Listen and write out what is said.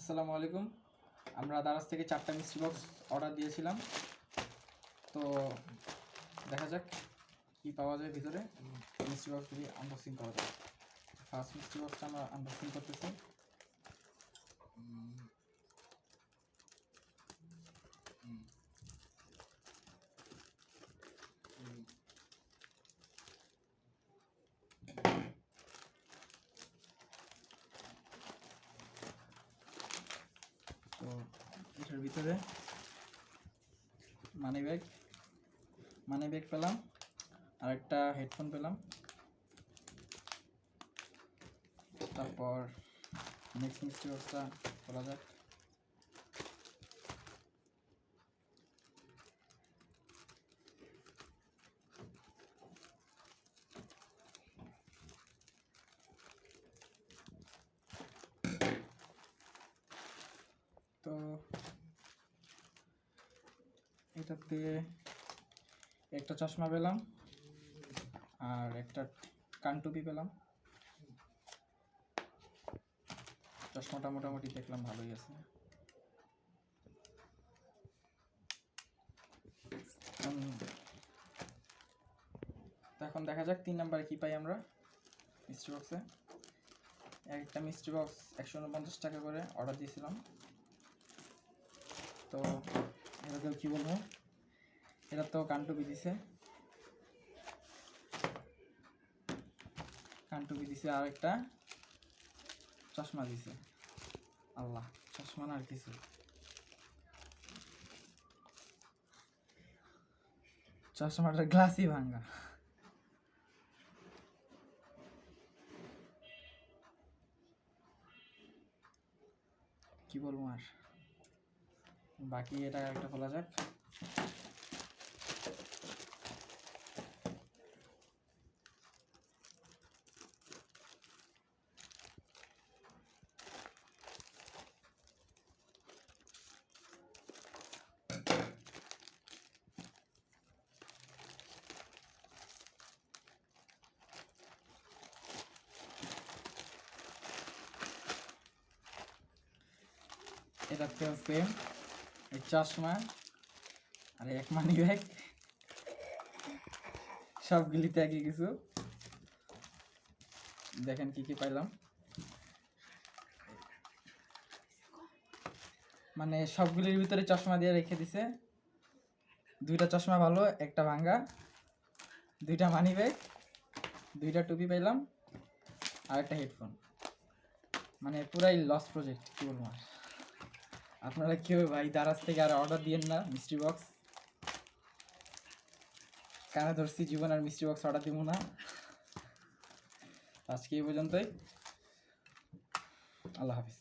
আসসালামু আলাইকুম। আমরা দারাজ থেকে 4টা মিষ্টি বক্স অর্ডার দিয়েছিলাম। তো দেখা যাক কি পাওয়া যায় ভিতরে। মিষ্টি বক্সগুলি আনবক্সিং করা যায়। ফার্স্ট মিষ্টি বক্সটা আমরা আনবক্সিং করতেছি। তো এটার ভিতরে মানি ব্যাগ পেলাম, আর একটা হেডফোন পেলাম। তারপর নেক্সট মিষ্টি বক্সটা খোলা যাক। তো এটাতে একটা চশমা পেলাম আর একটা কানটুপি পেলাম। চশমাটা মোটামুটি দেখলাম ভালোই আছে। এখন দেখা যাক 3 নম্বরে কি পাই আমরা মিষ্টি বক্সে। একটা মিষ্টি বক্স 149 টাকা করে অর্ডার দিয়েছিলাম। তো এটাকেও কী বলবো, এটা তো কানটুপি দিছে আর একটা চশমা দিছে। আল্লাহ, চশমা না আর কিছু। চশমাটার গ্লাসই ভাঙ্গা। কি বলবো আর, বাকি এটা একটা খোলা যাক। এটাতে ফ্রেম, এই চশমা আর এক মানি ব্যাগ, সবগুলিতে একই কিছু। দেখেন কি কি পাইলাম। মানে সবগুলির ভিতরে চশমা দিয়ে রেখে দিছে। 2টা চশমা ভালো, একটা ভাঙ্গা, 2টা মানি ব্যাগ, 2টা টুপি পাইলাম আর একটা হেডফোন। মানে পুরাই লস প্রজেক্ট, কি বলবো আর। আপনারা কেউ ভাই দারাজ থেকে আর অর্ডার দিয়েন না মিষ্টি বক্স। কানে ধরছি, জীবন আর মিষ্টি বক্স অর্ডার দিব না। আজকে এই পর্যন্তই। আল্লাহ হাফিজ।